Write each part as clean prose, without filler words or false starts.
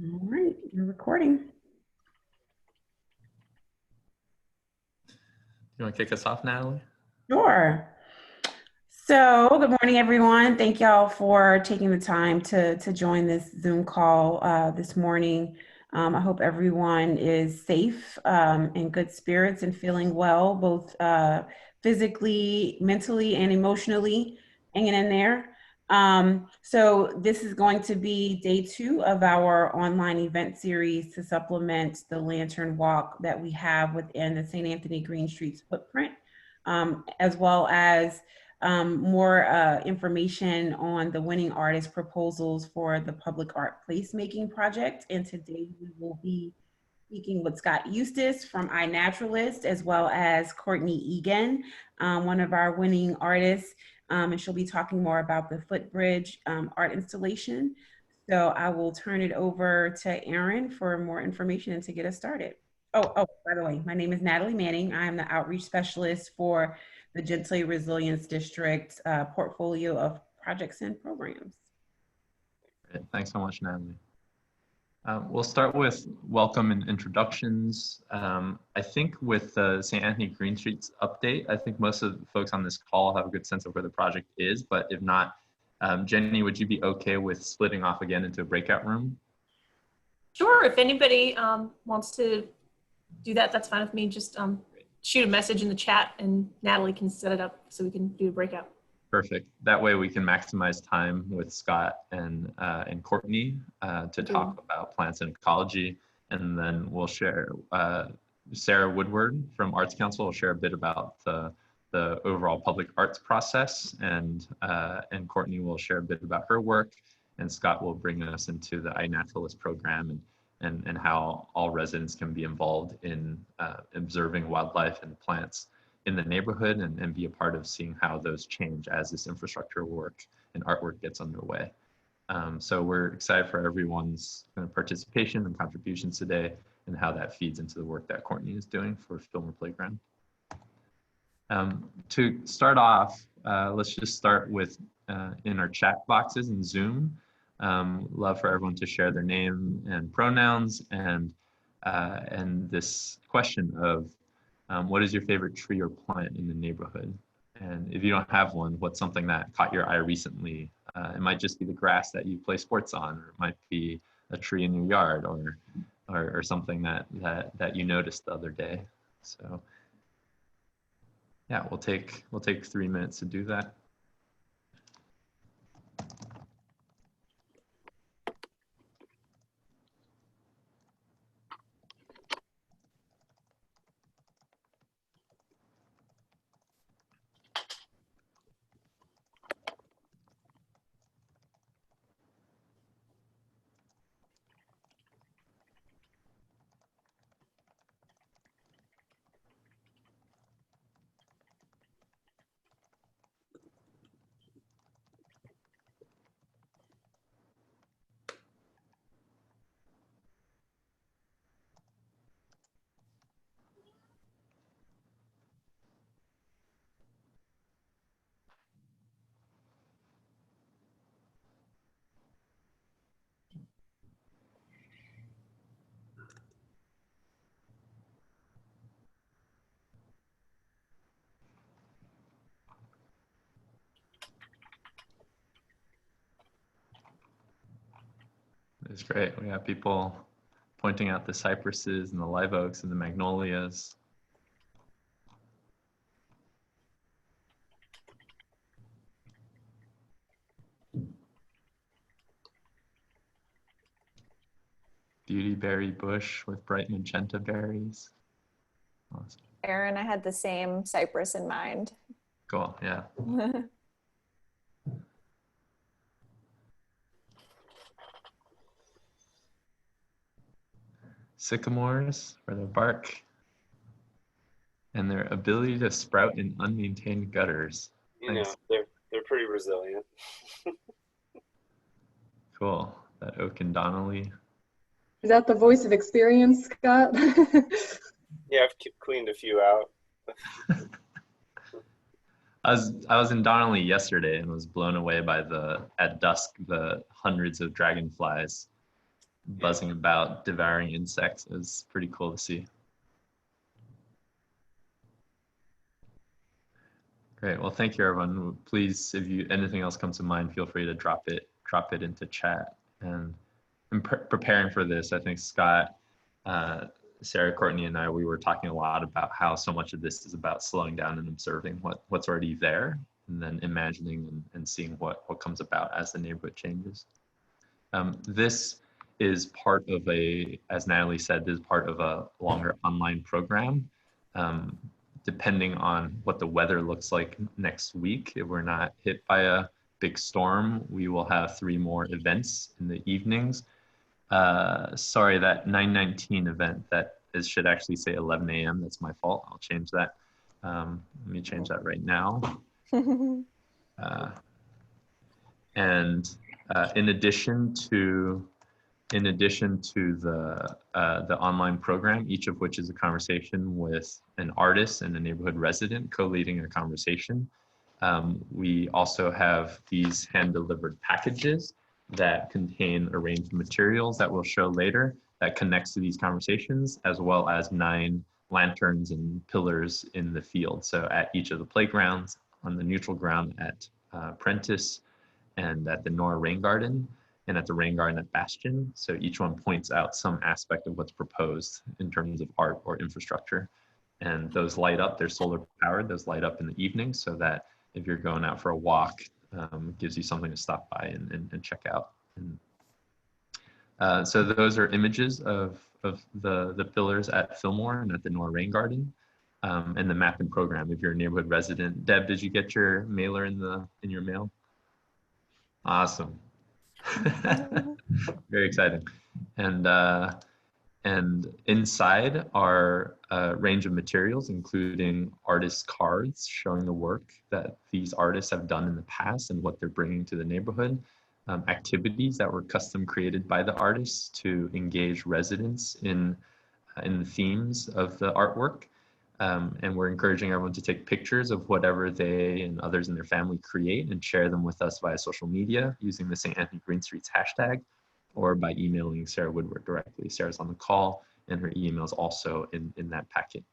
All right, you're recording. You want to kick us off, Natalie? Sure. So, good morning, everyone. Thank y'all for taking the time to join this Zoom call this morning. I hope everyone is safe, in good spirits, and feeling well, both physically, mentally, and emotionally, hanging in there. So, this is going to be day two of our online event series to supplement the Lantern Walk that we have within the St. Anthony Green Streets footprint, as well as more information on the winning artist proposals for the public art placemaking project. And today we will be speaking with Scott Eustace from iNaturalist, as well as Courtney Egan, one of our winning artists. And she'll be talking more about the footbridge art installation. So I will turn it over to Aaron for more information and to get us started. Oh, by the way, my name is Natalie Manning. I am the outreach specialist for the Gentile Resilience District portfolio of projects and programs. Great. Thanks so much, Natalie. We'll start with welcome and introductions. I think with the St. Anthony Green Street's update, I think most of the folks on this call have a good sense of where the project is, but if not, Jenny, would you be okay with splitting off again into a breakout room? Sure, if anybody wants to do that, that's fine with me. Just shoot a message in the chat and Natalie can set it up so we can do a breakout. Perfect. That way we can maximize time with Scott and Courtney to talk about plants and ecology. And then we'll share, Sarah Woodward from Arts Council will share a bit about the overall public arts process, and Courtney will share a bit about her work, and Scott will bring us into the iNaturalist program and how all residents can be involved in observing wildlife and plants in the neighborhood and be a part of seeing how those change as this infrastructure work and artwork gets underway. So we're excited for everyone's participation and contributions today and how that feeds into the work that Courtney is doing for Filmore Playground. To start off, let's just start with in our chat boxes in Zoom. Love for everyone to share their name and pronouns and this question of what is your favorite tree or plant in the neighborhood? And if you don't have one, what's something that caught your eye recently? It might just be the grass that you play sports on, or it might be a tree in your yard, or something that you noticed the other day. So yeah, we'll take 3 minutes to do that. It's great. We have people pointing out the cypresses and the live oaks and the magnolias. Beautyberry bush with bright magenta berries. Awesome. Aaron, I had the same cypress in mind. Cool, yeah. Sycamores for their bark and their ability to sprout in unmaintained gutters. You know, they're pretty resilient. Cool. That oak and Donnelly. Is that the voice of experience, Scott? Yeah, I've cleaned a few out. I was in Donnelly yesterday and was blown away by at dusk, the hundreds of dragonflies buzzing about, devouring insects. It was pretty cool to see. Great. Well, thank you, everyone. Please, if anything else comes to mind, feel free to drop it into chat. And in preparing for this, I think Scott, Sarah, Courtney, and I, we were talking a lot about how so much of this is about slowing down and observing what's already there, and then imagining and seeing what comes about as the neighborhood changes. This is part of as Natalie said, this is part of a longer online program. Depending on what the weather looks like next week, if we're not hit by a big storm, we will have 3 more events in the evenings. Sorry, that 9:19 event, should actually say 11 a.m. That's my fault. I'll change that. Let me change that right now. In addition to the online program, each of which is a conversation with an artist and a neighborhood resident co-leading a conversation, we also have these hand-delivered packages that contain a range of materials that we'll show later that connects to these conversations, as well as 9 lanterns and pillars in the field. So at each of the playgrounds, on the neutral ground at Prentice, and at the Nora Rain Garden, and at the Rain Garden at Bastion. So each one points out some aspect of what's proposed in terms of art or infrastructure. And those light up, they're solar powered, those light up in the evening, so that if you're going out for a walk, gives you something to stop by and check out. So those are images of the pillars at Filmore and at the Nora Rain Garden, and the map and program if you're a neighborhood resident. Deb, did you get your mailer in your mail? Awesome. Very exciting. And inside are a range of materials, including artist cards showing the work that these artists have done in the past and what they're bringing to the neighborhood, activities that were custom created by the artists to engage residents in the themes of the artwork. And we're encouraging everyone to take pictures of whatever they and others in their family create and share them with us via social media using the St. Anthony Green Streets hashtag, or by emailing Sarah Woodward directly. Sarah's on the call, and her email is also in that packet.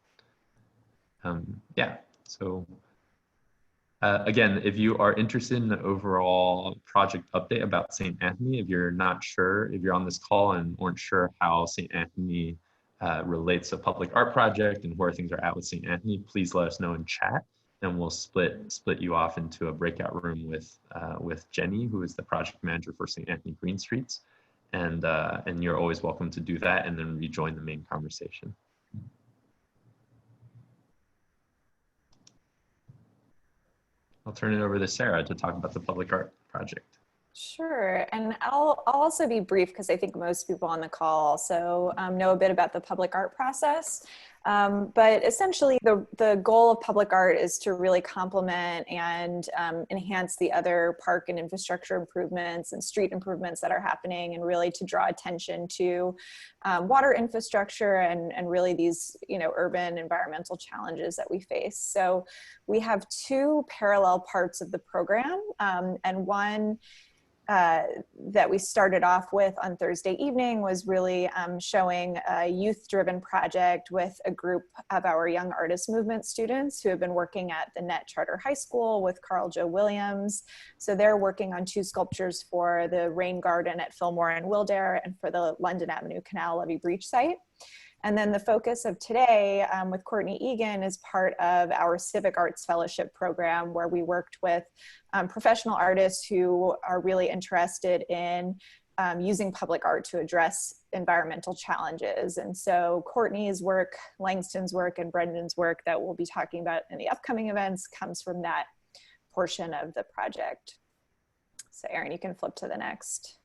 Yeah, so again, if you are interested in the overall project update about St. Anthony, if you're not sure, if you're on this call and weren't sure how St. Anthony relates to public art project and where things are at with St. Anthony, please let us know in chat, and we'll split you off into a breakout room with Jenny, who is the project manager for St. Anthony Green Streets, and you're always welcome to do that and then rejoin the main conversation. I'll turn it over to Sarah to talk about the public art project. Sure, and I'll also be brief because I think most people on the call also know a bit about the public art process. But essentially, the goal of public art is to really complement and enhance the other park and infrastructure improvements and street improvements that are happening, and really to draw attention to water infrastructure and really these urban environmental challenges that we face. So we have 2 parallel parts of the program, and one that we started off with on Thursday evening was really showing a youth-driven project with a group of our Young Artist Movement students who have been working at the Net Charter High School with Carl Joe Williams. So they're working on 2 sculptures for the Rain Garden at Fillmore and Willdare, and for the London Avenue Canal Levee Breach site. And then the focus of today with Courtney Egan is part of our Civic Arts Fellowship program, where we worked with professional artists who are really interested in using public art to address environmental challenges. And so Courtney's work, Langston's work, and Brendan's work that we'll be talking about in the upcoming events comes from that portion of the project. So Erin, you can flip to the next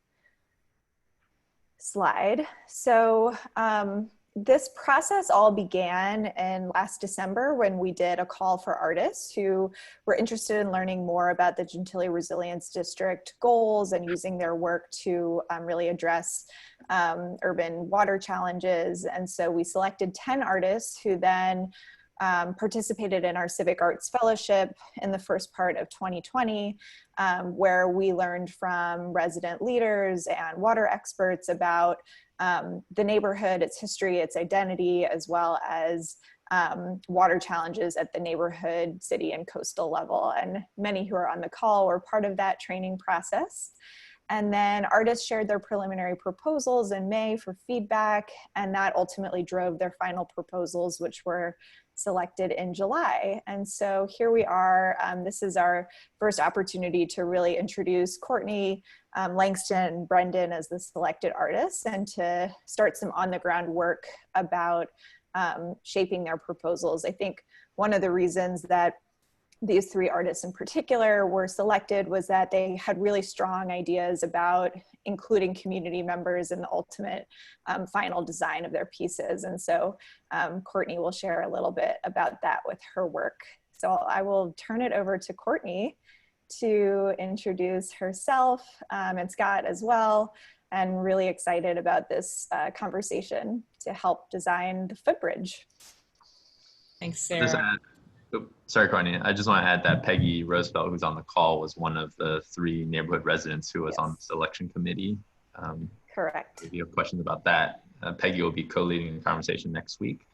slide. So this process all began in last December when we did a call for artists who were interested in learning more about the Gentilly Resilience District goals and using their work to really address urban water challenges. And so we selected 10 artists who then participated in our Civic Arts Fellowship in the first part of 2020, where we learned from resident leaders and water experts about the neighborhood, its history, its identity, as well as water challenges at the neighborhood, city, and coastal level. And many who are on the call were part of that training process. And then artists shared their preliminary proposals in May for feedback, and that ultimately drove their final proposals, which were selected in July. And so here we are. This is our first opportunity to really introduce Courtney, Langston, and Brendan as the selected artists, and to start some on-the-ground work about shaping their proposals. I think one of the reasons that these three artists in particular were selected was that they had really strong ideas about including community members in the ultimate final design of their pieces. And so Courtney will share a little bit about that with her work. So I will turn it over to Courtney to introduce herself and Scott as well. And really excited about this conversation to help design the footbridge. Thanks, Sarah. Sorry, Courtney. I just want to add that Peggy Roosevelt, who's on the call, was one of the 3 neighborhood residents who was on the selection committee. Correct. If you have questions about that, Peggy will be co-leading the conversation next week,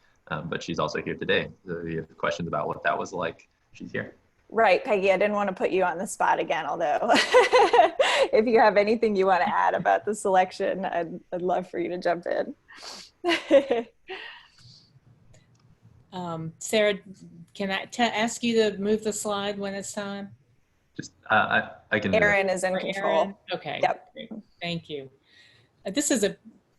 but she's also here today. So if you have questions about what that was like, she's here. Right, Peggy, I didn't want to put you on the spot again, although if you have anything you want to add about the selection, I'd love for you to jump in. Sarah, can I ask you to move the slide when it's time? Just, I can. Aaron is in control. Aaron? Okay, yep. Great. Thank you. This is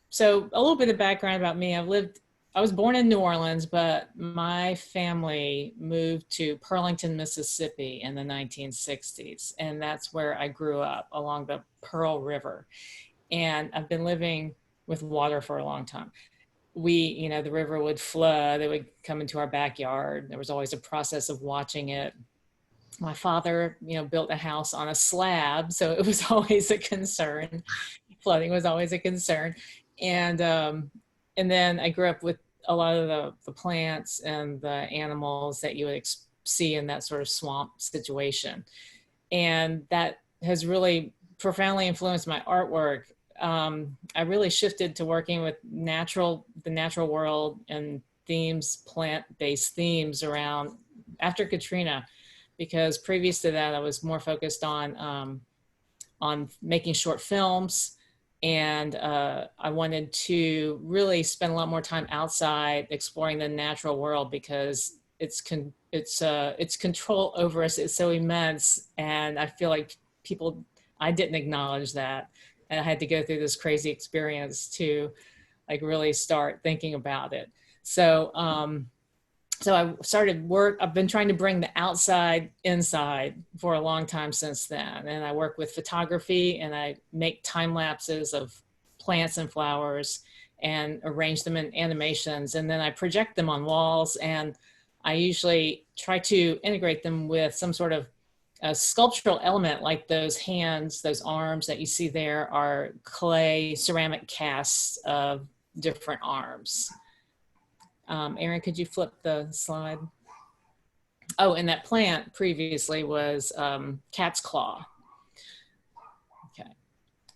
so a little bit of background about me. I was born in New Orleans, but my family moved to Pearlington, Mississippi in the 1960s. And that's where I grew up, along the Pearl River. And I've been living with water for a long time. The river would flood, it would come into our backyard. There was always a process of watching it. My father, built a house on a slab, so it was always a concern. Flooding was always a concern. And then I grew up with a lot of the plants and the animals that you would see in that sort of swamp situation. And that has really profoundly influenced my artwork. I really shifted to working with the natural world and plant-based themes around after Katrina, because previous to that, I was more focused on making short films. And I wanted to really spend a lot more time outside exploring the natural world, because its control over us is so immense. And I feel like I didn't acknowledge that. And I had to go through this crazy experience to really start thinking about it. So I started work. I've been trying to bring the outside inside for a long time since then. And I work with photography, and I make time lapses of plants and flowers and arrange them in animations. And then I project them on walls, and I usually try to integrate them with some sort of a sculptural element, like those hands, those arms that you see there are clay ceramic casts of different arms. Aaron, could you flip the slide? Oh, and that plant previously was cat's claw. Okay.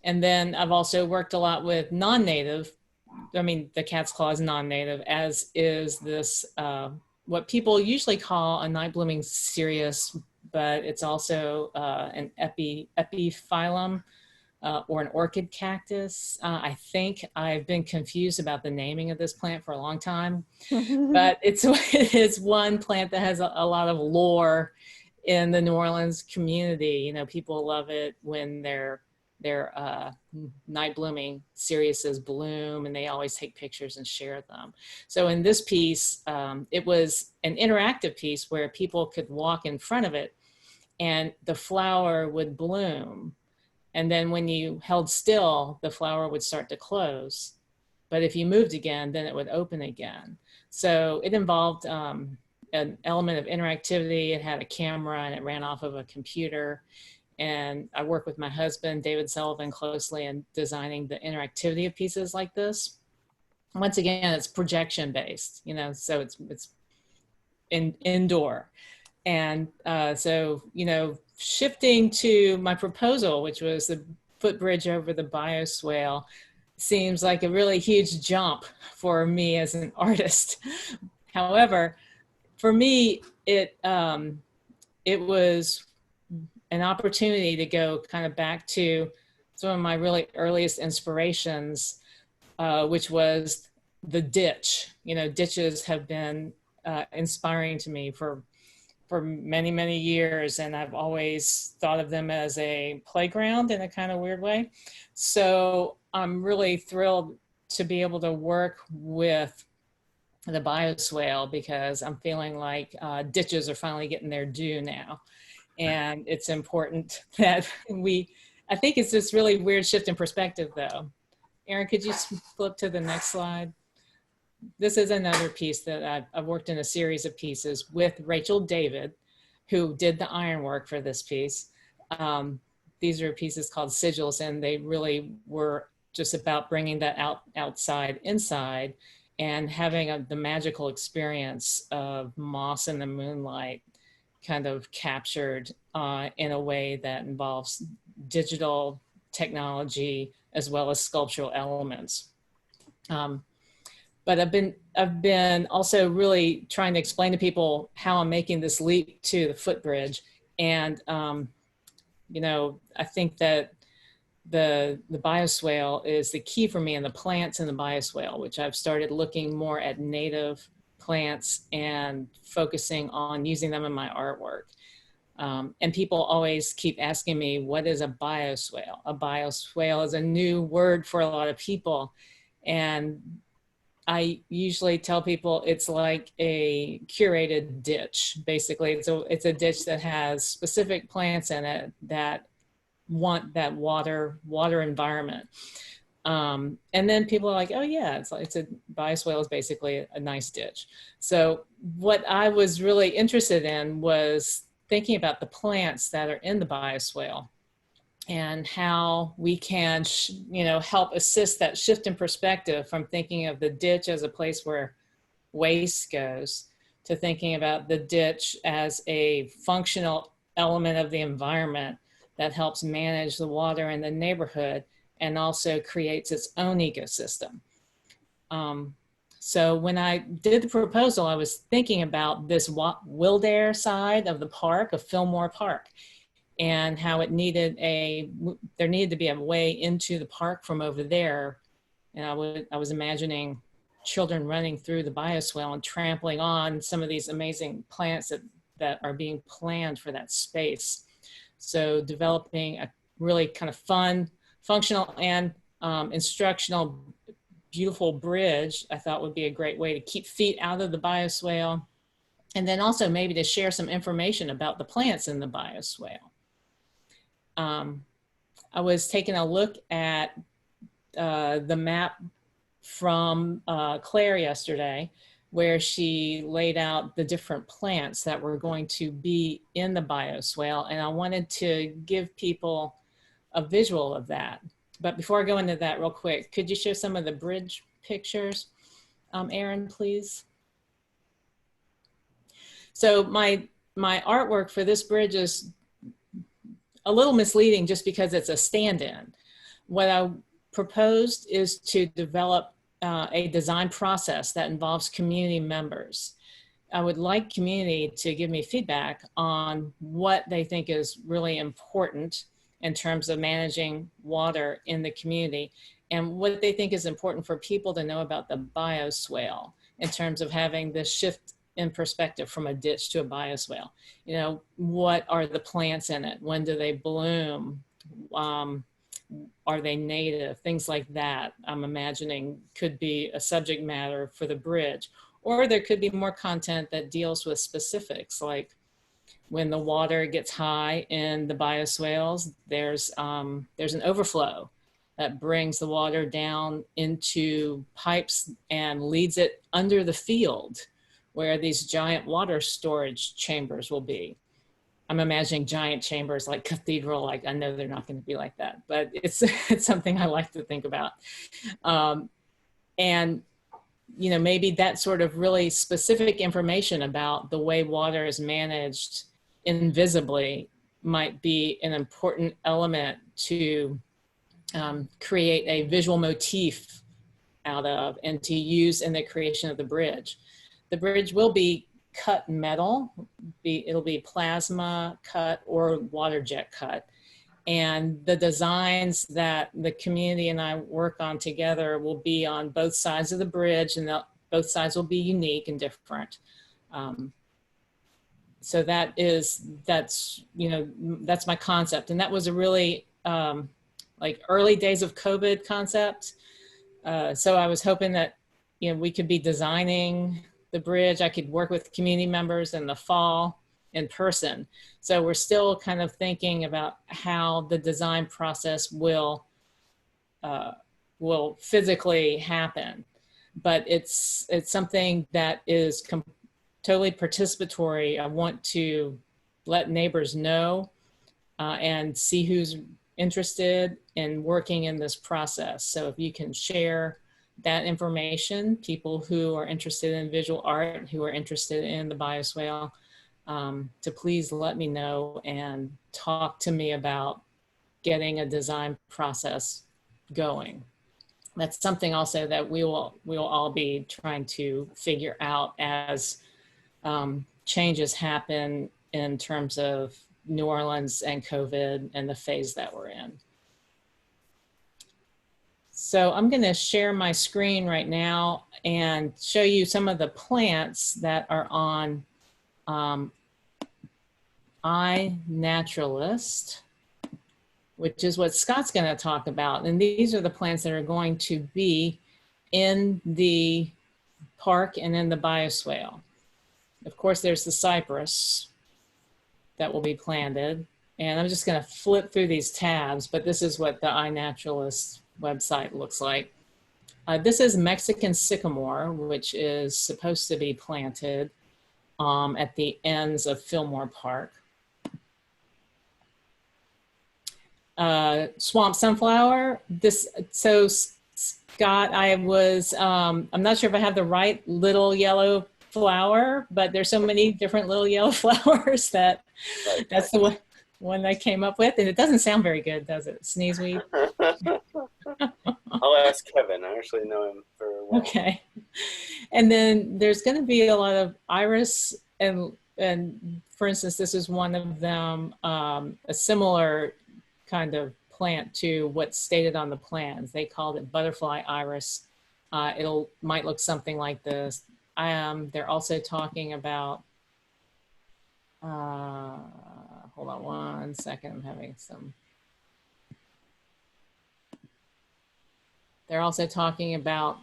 And then I've also worked a lot with non-native. The cat's claw is non-native, as is this, what people usually call a night blooming cereus, but it's also an epiphyllum or an orchid cactus. I think I've been confused about the naming of this plant for a long time, but it's one plant that has a lot of lore in the New Orleans community. People love it when their night blooming cereus bloom, and they always take pictures and share them. So in this piece, it was an interactive piece where people could walk in front of it and the flower would bloom. And then when you held still, the flower would start to close. But if you moved again, then it would open again. So it involved an element of interactivity. It had a camera, and it ran off of a computer. And I work with my husband, David Sullivan, closely in designing the interactivity of pieces like this. Once again, it's projection based, so it's indoor. And so, shifting to my proposal, which was the footbridge over the bioswale, seems like a really huge jump for me as an artist. However, for me, it was an opportunity to go kind of back to some of my really earliest inspirations, which was the ditch. Ditches have been inspiring to me for many, many years, and I've always thought of them as a playground in a kind of weird way. So I'm really thrilled to be able to work with the bioswale, because I'm feeling like ditches are finally getting their due now. And it's important that I think it's this really weird shift in perspective though. Erin, could you flip to the next slide? This is another piece that I've worked in a series of pieces with Rachel David, who did the ironwork for this piece. These are pieces called sigils, and they really were just about bringing that outside inside, and having the magical experience of moss in the moonlight kind of captured in a way that involves digital technology as well as sculptural elements. But I've been also really trying to explain to people how I'm making this leap to the footbridge. And, I think that the bioswale is the key for me, and the plants in the bioswale, which I've started looking more at native plants and focusing on using them in my artwork. And people always keep asking me, what is a bioswale? A bioswale is a new word for a lot of people. And I usually tell people it's like a curated ditch. Basically, it's a ditch that has specific plants in it that want that water environment. And then people are like, oh yeah, it's a bioswale is basically a nice ditch. So what I was really interested in was thinking about the plants that are in the bioswale and how we can, help assist that shift in perspective from thinking of the ditch as a place where waste goes to thinking about the ditch as a functional element of the environment that helps manage the water in the neighborhood and also creates its own ecosystem. So when I did the proposal, I was thinking about this Wildair side of the park, of Filmore Park, and how there needed to be a way into the park from over there. And I was imagining children running through the bioswale and trampling on some of these amazing plants that are being planned for that space. So developing a really kind of fun, functional, and instructional, beautiful bridge, I thought would be a great way to keep feet out of the bioswale. And then also maybe to share some information about the plants in the bioswale. I was taking a look at the map from Claire yesterday, where she laid out the different plants that were going to be in the bioswale. And I wanted to give people a visual of that. But before I go into that real quick, could you show some of the bridge pictures? Erin, please. So my artwork for this bridge is a little misleading just because it's a stand-in. What I proposed is to develop a design process that involves community members. I would like community to give me feedback on what they think is really important in terms of managing water in the community, and what they think is important for people to know about the bioswale in terms of having this shift in perspective from a ditch to a bioswale. What are the plants in it? When do they bloom? Are they native? Things like that, I'm imagining could be a subject matter for the bridge. Or there could be more content that deals with specifics, like when the water gets high in the bioswales, there's an overflow that brings the water down into pipes and leads it under the field where these giant water storage chambers will be. I'm imagining giant chambers like cathedral, like I know they're not going to be like that, but it's something I like to think about. And you know, maybe that sort of really specific information about the way water is managed invisibly might be an important element to create a visual motif out of and to use in the creation of the bridge. The bridge will be cut metal, it'll be plasma cut or water jet cut. And the designs that the community and I work on together will be on both sides of the bridge, and both sides will be unique and different. So that's, you know, that's my concept. And that was a really like early days of COVID concept. So I was hoping that, you know, we could be designing the bridge. I could work with community members in the fall in person. So we're still kind of thinking about how the design process will physically happen. But it's something that is totally participatory. I want to let neighbors know and see who's interested in working in this process. So if you can share that information, people who are interested in visual art, who are interested in the bioswale, to please let me know and talk to me about getting a design process going. That's something also that we will all be trying to figure out as changes happen in terms of New Orleans and COVID and the phase that we're in. So I'm going to share my screen right now and show you some of the plants that are on iNaturalist, which is what Scott's going to talk about. And these are the plants that are going to be in the park and in the bioswale. Of course, there's the cypress that will be planted. And I'm just going to flip through these tabs, but this is what the iNaturalist website looks like. This is Mexican sycamore, which is supposed to be planted at the ends of Filmore Park. Swamp sunflower. So Scott, I'm not sure if I have the right little yellow flower, but there's so many different little yellow flowers that that's the one I came up with, and it doesn't sound very good, does it? Sneezeweed. I'll ask Kevin. I actually know him very well. Okay. And then there's going to be a lot of iris, and for instance, this is one of them, a similar kind of plant to what's stated on the plans. They called it butterfly iris. Might look something like this. They're also talking about, hold on one second, I'm having some. They're also talking about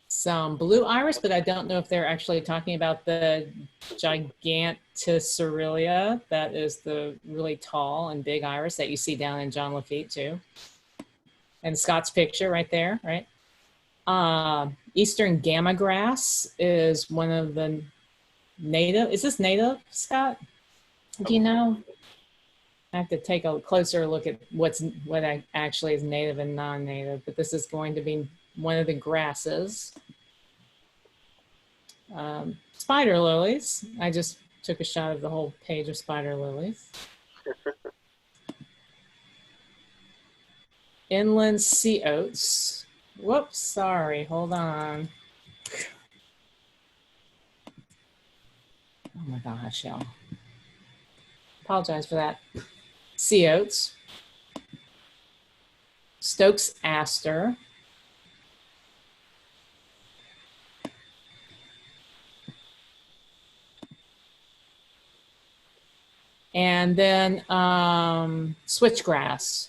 some blue iris, but I don't know if they're actually talking about the Gigantisaurelia. That is the really tall and big iris that you see down in John Lafitte too. And Scott's picture right there, right? Eastern gamma grass is one of the native. Is this native, Scott? Do you know? I have to take a closer look at what actually is native and non-native, but this is going to be one of the grasses. Spider lilies. I just took a shot of the whole page of spider lilies. Inland sea oats. Whoops, sorry, hold on. Oh my gosh, y'all. Apologize for that. Sea oats. Stokes aster. And then switchgrass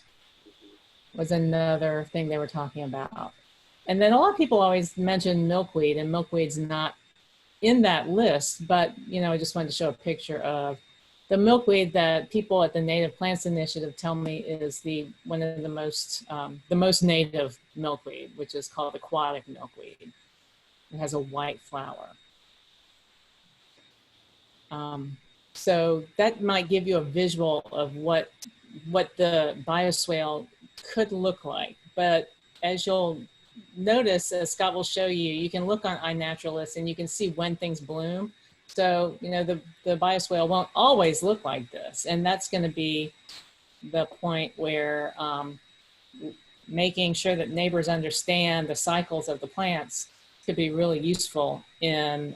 was another thing they were talking about. And then a lot of people always mention milkweed, and milkweed's not in that list, but you know, I just wanted to show a picture of the milkweed that people at the Native Plants Initiative tell me is one of the most native milkweed, which is called aquatic milkweed. It has a white flower. So that might give you a visual of what the bioswale could look like. But as you'll notice, as Scott will show you, you can look on iNaturalist and you can see when things bloom. So, you know, the bioswale won't always look like this. And that's going to be the point where making sure that neighbors understand the cycles of the plants could be really useful in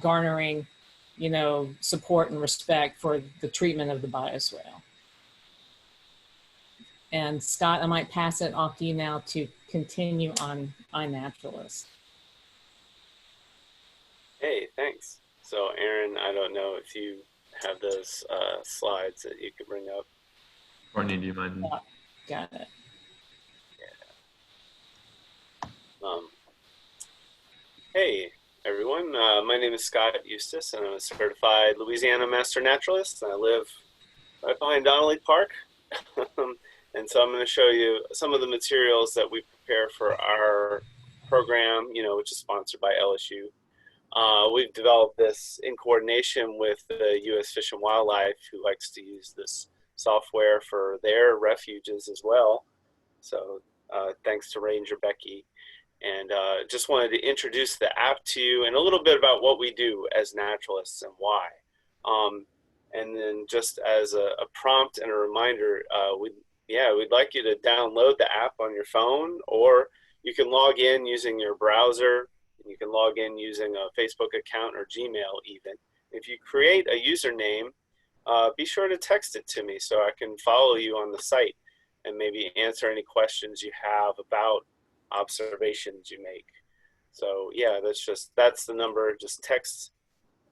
garnering, you know, support and respect for the treatment of the bioswale. And Scott, I might pass it off to you now to continue on iNaturalist. Hey, thanks. So Aaron, I don't know if you have those slides that you could bring up. Courtney, do you mind? Got it. Hey, everyone. My name is Scott Eustace, and I'm a certified Louisiana Master Naturalist. And I live right behind Donnelly Park. And so I'm going to show you some of the materials that we prepare for our program, you know, which is sponsored by LSU. We've developed this in coordination with the U.S. Fish and Wildlife, who likes to use this software for their refuges as well. So thanks to Ranger Becky. And just wanted to introduce the app to you and a little bit about what we do as naturalists and why. And then just as a prompt and a reminder, we'd like you to download the app on your phone, or you can log in using your browser. You can log in using a Facebook account or Gmail even. If you create a username, be sure to text it to me so I can follow you on the site and maybe answer any questions you have about observations you make. So yeah, that's the number. Just text,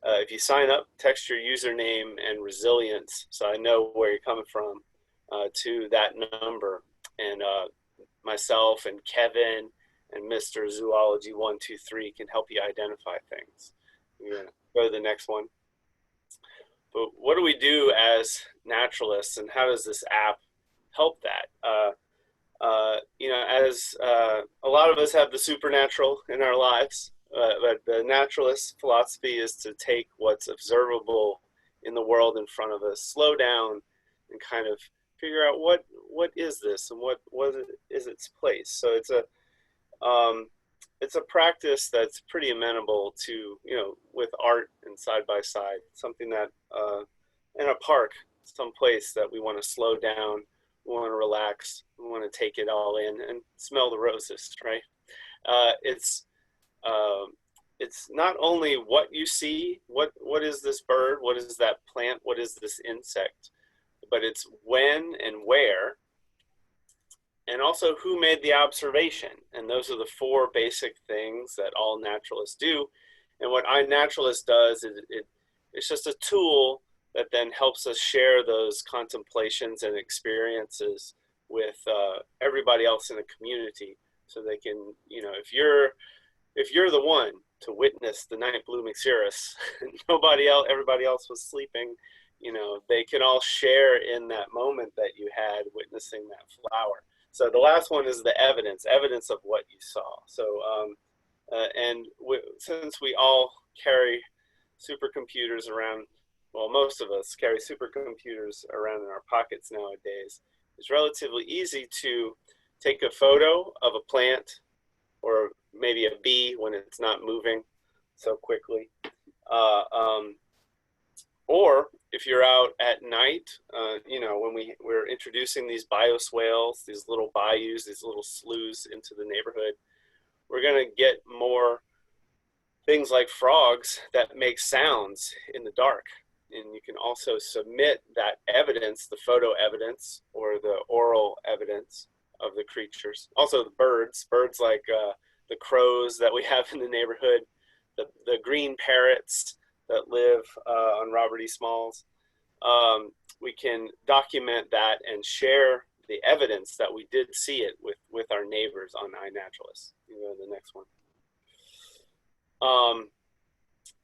if you sign up, text your username and resilience so I know where you're coming from to that number. And myself and Kevin and Mr. Zoology 123 can help you identify things. We're gonna go to the next one. But what do we do as naturalists, and how does this app help that? You know, as a lot of us have the supernatural in our lives, but the naturalist philosophy is to take what's observable in the world in front of us, slow down, and kind of figure out what is this and what is its place. So it's a practice that's pretty amenable to, you know, with art and side by side, something that in a park, some place that we want to slow down, we want to relax, we want to take it all in and smell the roses, right? It's not only what you see, what is this bird, what is that plant, what is this insect, but it's when and where, and also who made the observation. And those are the four basic things that all naturalists do. And what iNaturalist does is it's just a tool that then helps us share those contemplations and experiences with everybody else in the community, so they can, you know, if you're the one to witness the night blooming cirrus, nobody else, everybody else was sleeping, you know, they can all share in that moment that you had witnessing that flower. So the last one is the evidence of what you saw. So, since we all carry supercomputers around, well, most of us carry supercomputers around in our pockets nowadays, it's relatively easy to take a photo of a plant or maybe a bee when it's not moving so quickly. Or if you're out at night, you know, when we're introducing these bioswales, these little bayous, these little sloughs into the neighborhood, we're going to get more things like frogs that make sounds in the dark. And you can also submit that evidence, the photo evidence or the oral evidence of the creatures. Also the birds like the crows that we have in the neighborhood, the green parrots that live on Robert E. Smalls. We can document that and share the evidence that we did see it with our neighbors on iNaturalist. You go to the next one.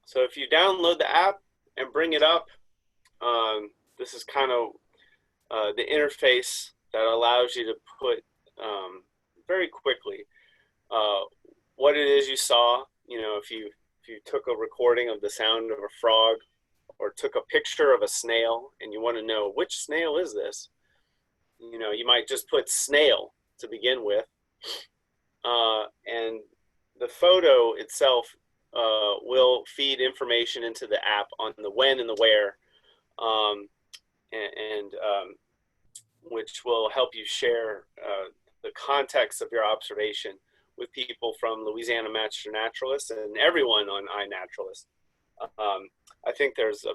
So if you download the app and bring it up, this is kind of the interface that allows you to put very quickly what it is you saw. You know, if you took a recording of the sound of a frog, or took a picture of a snail and you want to know which snail is this, you know, you might just put snail to begin with. the photo itself will feed information into the app on the when and the where, and which will help you share the context of your observation with people from Louisiana Master Naturalists and everyone on iNaturalist. I think there's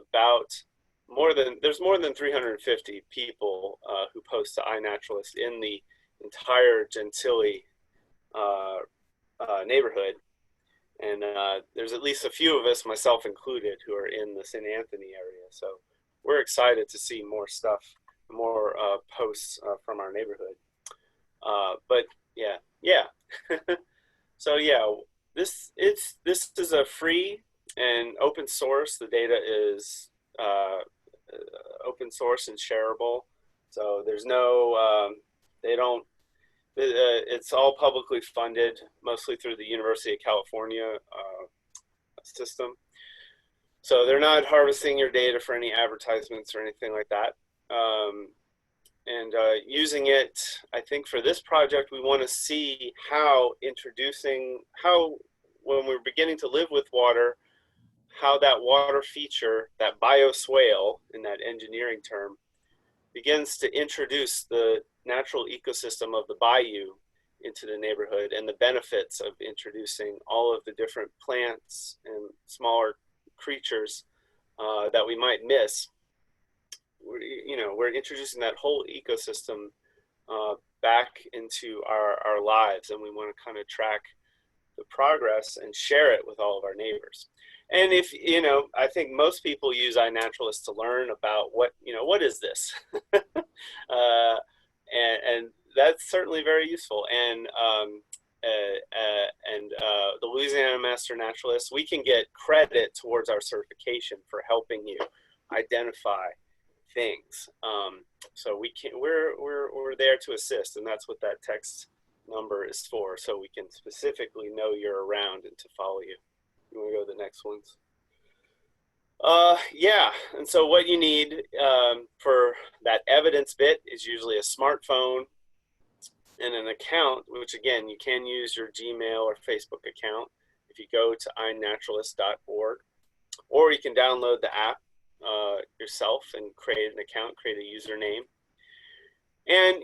more than 350 people who post to iNaturalist in the entire Gentilly neighborhood. And there's at least a few of us, myself included, who are in the St. Anthony area. So we're excited to see more stuff, more posts from our neighborhood. But yeah. So yeah, this is a free and open source. The data is open source and shareable. So there's no, it's all publicly funded, mostly through the University of California system. So they're not harvesting your data for any advertisements or anything like that. And using it, I think for this project, we want to see how when we're beginning to live with water, how that water feature, that bioswale in that engineering term, begins to introduce the natural ecosystem of the bayou into the neighborhood, and the benefits of introducing all of the different plants and smaller creatures that we might miss. We're introducing that whole ecosystem back into our lives, and we want to kind of track the progress and share it with all of our neighbors. And if, I think most people use iNaturalist to learn about what is this? And that's certainly very useful. And the Louisiana Master Naturalist, we can get credit towards our certification for helping you identify things. So we're there to assist, and that's what that text number is for, so we can specifically know you're around and to follow you. You want to go to the next ones? Yeah, and so what you need for that evidence bit is usually a smartphone and an account, which again, you can use your Gmail or Facebook account if you go to iNaturalist.org, or you can download the app yourself and create an account, create a username. And,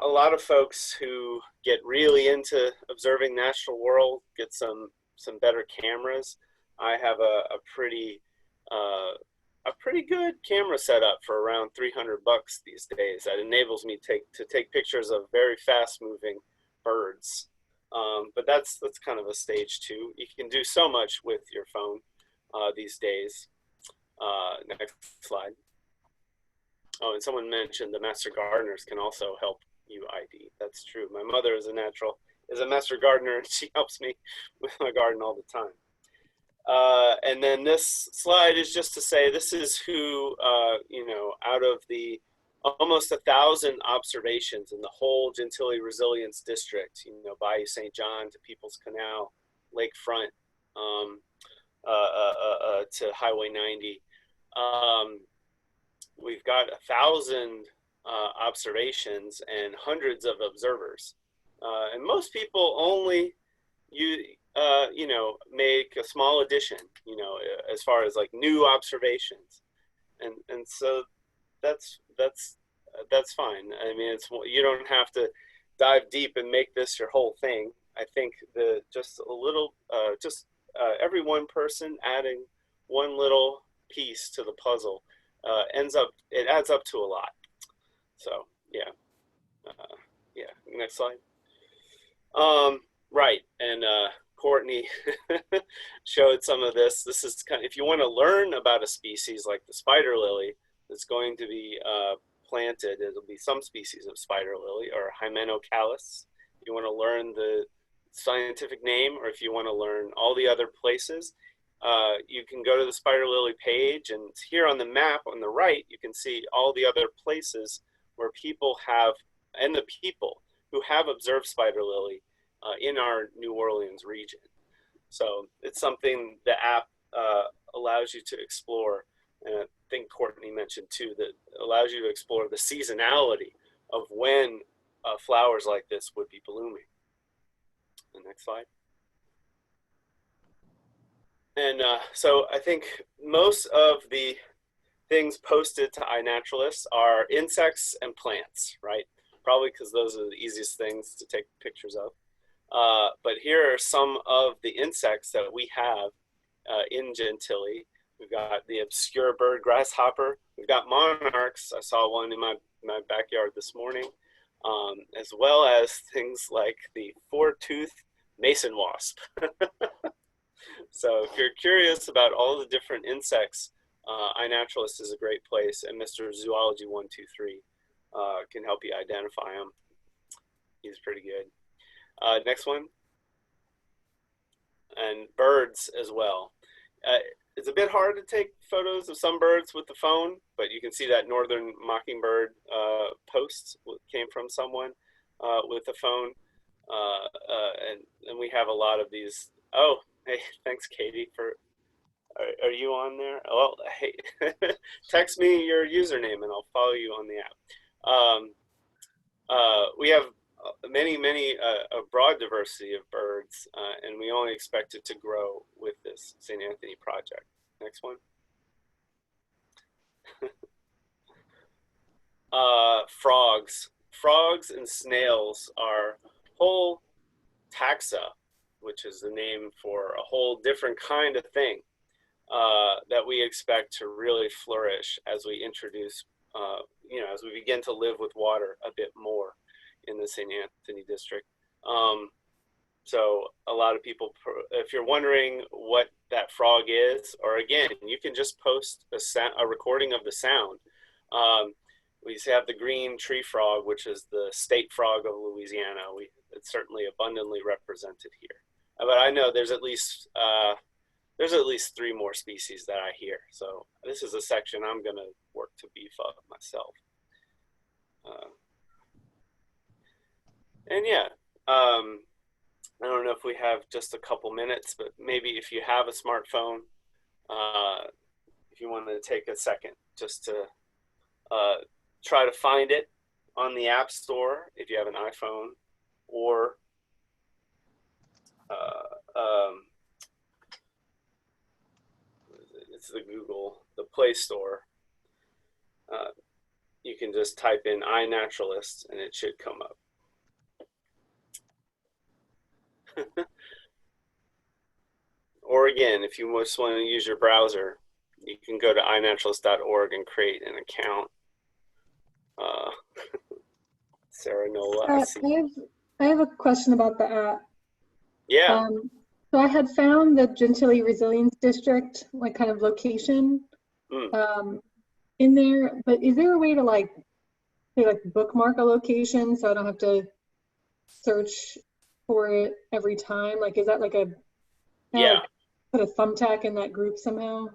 a lot of folks who get really into observing natural world get some better cameras. I have a pretty good camera setup for around $300 these days that enables me to take pictures of very fast moving birds. But that's kind of a stage two. You can do so much with your phone these days. Next slide. Oh, and someone mentioned the master gardeners can also help you ID. That's true. My mother is a master gardener, and she helps me with my garden all the time. And then this slide is just to say this is who, out of the almost 1,000 observations in the whole Gentilly Resilience District, Bayou St. John to Peoples Canal, Lakefront, to Highway 90. We've got 1,000 observations and hundreds of observers. And most people only make a small addition, as far as like new observations. And so that's fine. I mean, you don't have to dive deep and make this your whole thing. I think every one person adding one little piece to the puzzle adds up to a lot. So yeah. Next slide. Right, and Courtney showed some of this. This is if you want to learn about a species like the spider lily that's going to be planted, it'll be some species of spider lily or Hymenocallis. If you want to learn the scientific name, or if you want to learn all the other places, you can go to the spider lily page, and here on the map on the right, you can see all the other places where people who have observed spider lily in our New Orleans region. So it's something the app allows you to explore, and I think Courtney mentioned too, that allows you to explore the seasonality of when flowers like this would be blooming. The next slide. And so I think most of the things posted to iNaturalist are insects and plants, right? Probably because those are the easiest things to take pictures of. But here are some of the insects that we have in Gentilly. We've got the obscure bird grasshopper. We've got monarchs. I saw one in my backyard this morning, as well as things like the four-toothed mason wasp. So if you're curious about all the different insects, iNaturalist is a great place, and Mr. Zoology 123 can help you identify them. He's pretty good. Next one. And birds as well. It's a bit hard to take photos of some birds with the phone, but you can see that northern mockingbird post came from someone with the phone. And we have a lot of these. Oh, hey, thanks, Katie, for, are you on there? Well, hey, text me your username and I'll follow you on the app. We have a broad diversity of birds, and we only expect it to grow with this St. Anthony project. Next one. Frogs and snails are whole taxa, which is the name for a whole different kind of thing that we expect to really flourish as we introduce, as we begin to live with water a bit more in the St. Anthony district. So a lot of people, if you're wondering what that frog is, or again, you can just post a recording of the sound. We have the green tree frog, which is the state frog of Louisiana. It's certainly abundantly represented here. But I know there's at least 3 more species that I hear. So this is a section I'm going to work to beef up myself. And yeah, I don't know if we have just a couple minutes, but maybe if you have a smartphone, if you want to take a second just to try to find it on the App Store if you have an iPhone, or it's the Play Store. You can just type in iNaturalist and it should come up. Or again, if you just want to use your browser, you can go to iNaturalist.org and create an account. Sarah Nola. I have a question about the app. Yeah. So I had found the Gentilly Resilience District, like kind of location in there, but is there a way to say bookmark a location so I don't have to search for it every time? Like, is that put a thumbtack in that group somehow?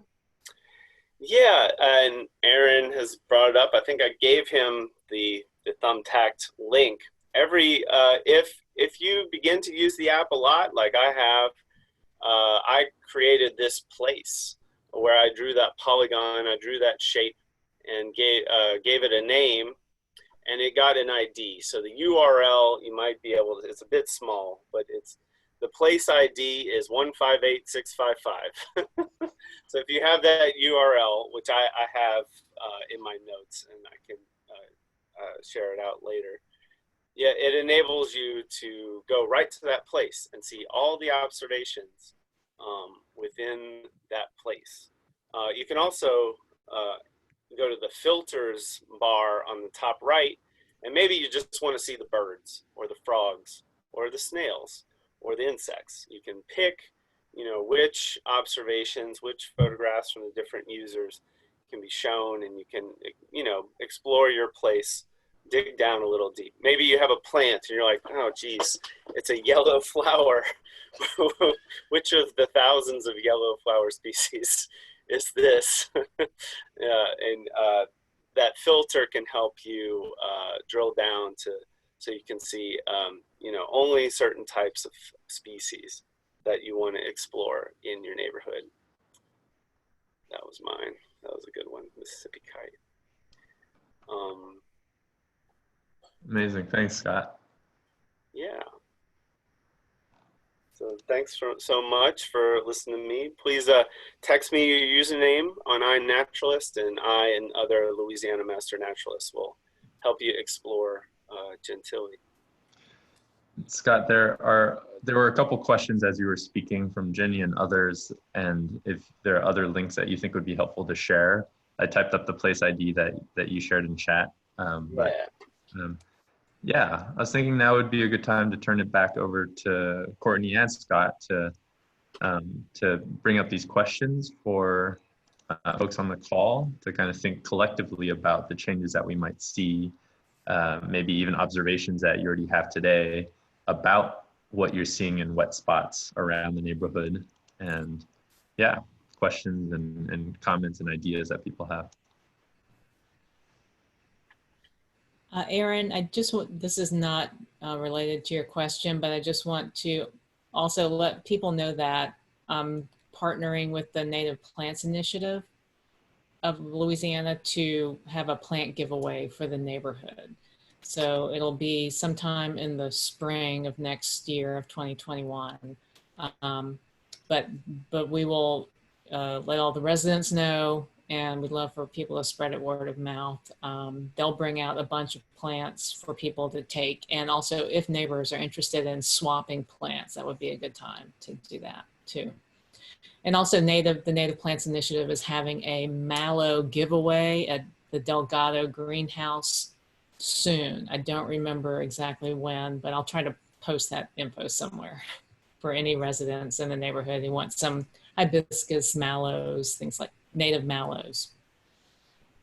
Yeah, and Aaron has brought it up. I think I gave him the thumbtacked link. If you begin to use the app a lot, like I have, I created this place where I drew that polygon, I drew that shape, and gave it a name, and it got an ID. So the URL, you might be able to, it's a bit small, but the place ID is 158655. So if you have that URL, which I have in my notes, and I can share it out later, yeah, it enables you to go right to that place and see all the observations within that place. You can also go to the filters bar on the top right, and maybe you just want to see the birds or the frogs or the snails or the insects. You can pick, which observations, which photographs from the different users can be shown, and you can, explore your place, dig down a little deep. Maybe you have a plant and you're like, oh geez, it's a yellow flower. Which of the thousands of yellow flower species is this? And that filter can help you drill down so you can see, only certain types of species that you want to explore in your neighborhood. That was mine. That was a good one, Mississippi kite. Amazing. Thanks, Scott. Yeah. So thanks so much for listening to me. Please text me your username on iNaturalist, and I and other Louisiana Master Naturalists will help you explore Gentilly. Scott, there were a couple questions as you were speaking from Jenny and others, and if there are other links that you think would be helpful to share, I typed up the place ID that you shared in chat. Yeah, I was thinking now would be a good time to turn it back over to Courtney and Scott to bring up these questions for folks on the call to kind of think collectively about the changes that we might see, maybe even observations that you already have today about what you're seeing in wet spots around the neighborhood, and yeah, questions and comments and ideas that people have. Aaron, this is not related to your question, but I just want to also let people know that I'm partnering with the Native Plants Initiative of Louisiana to have a plant giveaway for the neighborhood. So it'll be sometime in the spring of next year of 2021. But we will let all the residents know, and we'd love for people to spread it word of mouth. They'll bring out a bunch of plants for people to take. And also if neighbors are interested in swapping plants, that would be a good time to do that too. And also the Native Plants Initiative is having a mallow giveaway at the Delgado Greenhouse soon. I don't remember exactly when, but I'll try to post that info somewhere for any residents in the neighborhood who want some hibiscus mallows, things like native mallows.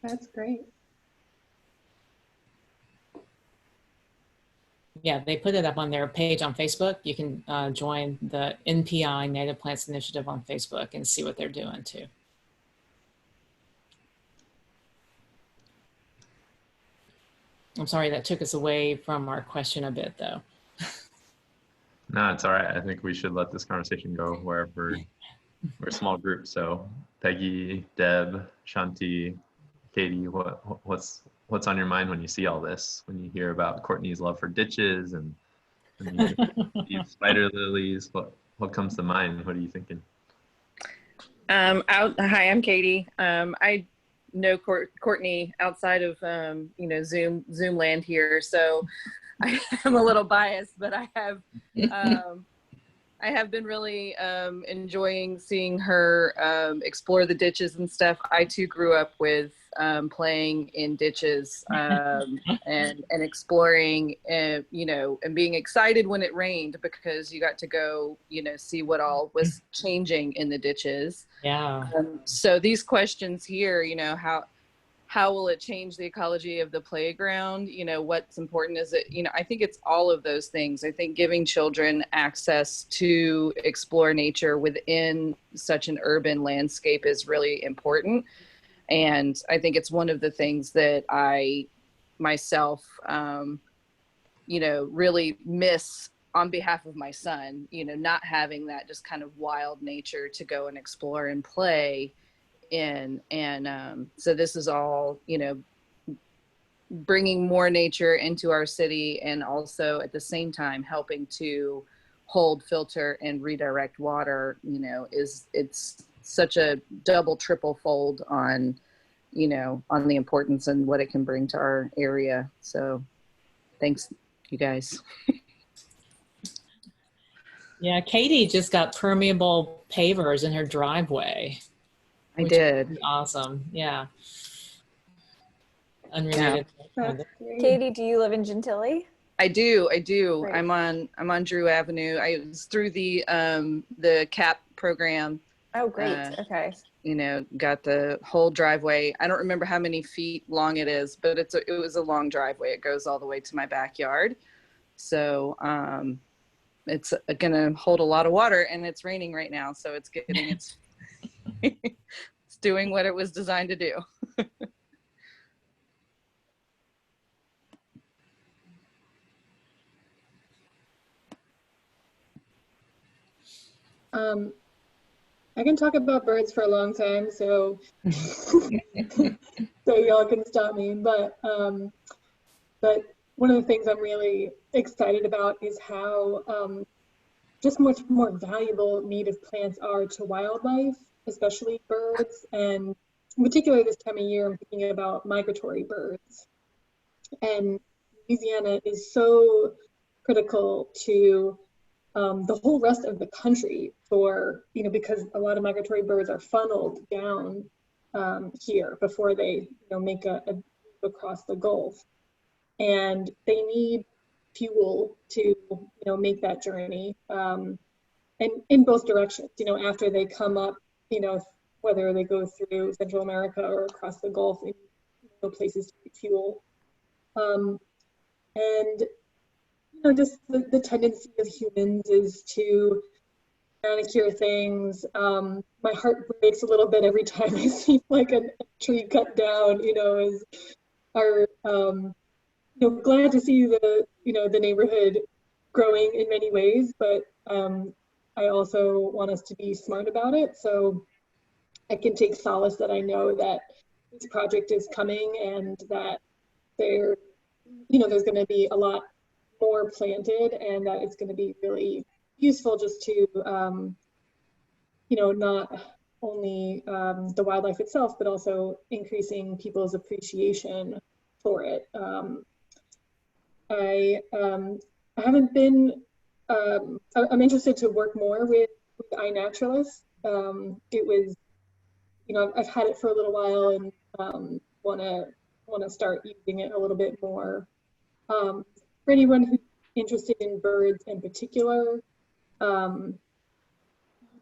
That's great. Yeah, they put it up on their page on Facebook. You can join the NPI Native Plants Initiative on Facebook and see what they're doing too. I'm sorry that took us away from our question a bit though. No, it's all right. I think we should let this conversation go wherever. We're a small group, so Peggy, Deb, Shanti, Katie, what's on your mind when you see all this? When you hear about Courtney's love for ditches and these spider lilies, what comes to mind? What are you thinking? Hi, I'm Katie. I know Courtney outside of Zoom land here, so I am a little biased, but I have been really enjoying seeing her explore the ditches and stuff. I too grew up with playing in ditches and exploring, and being excited when it rained because you got to go, see what all was changing in the ditches. Yeah. So these questions here, how will it change the ecology of the playground? What's important is it, I think it's all of those things. I think giving children access to explore nature within such an urban landscape is really important. And I think it's one of the things that I myself, really miss on behalf of my son, not having that just kind of wild nature to go and explore and play in. And so this is all, bringing more nature into our city, and also at the same time helping to hold, filter, and redirect water, it's such a double, triple fold on, on the importance and what it can bring to our area. So thanks, you guys. Yeah, Katie just got permeable pavers in her driveway. I did. Awesome. Yeah. Unrelated. Yeah. Katie, do you live in Gentilly? I do. Great. I'm on Drew Avenue. I was through the CAP program. Oh, great. Okay. Got the whole driveway. I don't remember how many feet long it is, but it was a long driveway. It goes all the way to my backyard. So it's gonna hold a lot of water, and it's raining right now, so it's getting its it's doing what it was designed to do. I can talk about birds for a long time, so so y'all can stop me. But one of the things I'm really excited about is how just much more valuable native plants are to wildlife, especially birds. And in particular this time of year, I'm thinking about migratory birds. And Louisiana is so critical to the whole rest of the country for, because a lot of migratory birds are funneled down here before they, make a move across the Gulf. And they need fuel to, make that journey. And in both directions, after they come up, whether they go through Central America or across the Gulf, they need places to get fuel. And just the tendency of humans is to manicure things. My heart breaks a little bit every time I see like a tree cut down, is our, glad to see the neighborhood growing in many ways, but I also want us to be smart about it. So I can take solace that I know that this project is coming and that there's going to be a lot more planted, and that it's going to be really useful just to, not only the wildlife itself, but also increasing people's appreciation for it. I haven't been, I'm interested to work more with iNaturalist. It was, I've had it for a little while and want to start using it a little bit more. For anyone who's interested in birds in particular,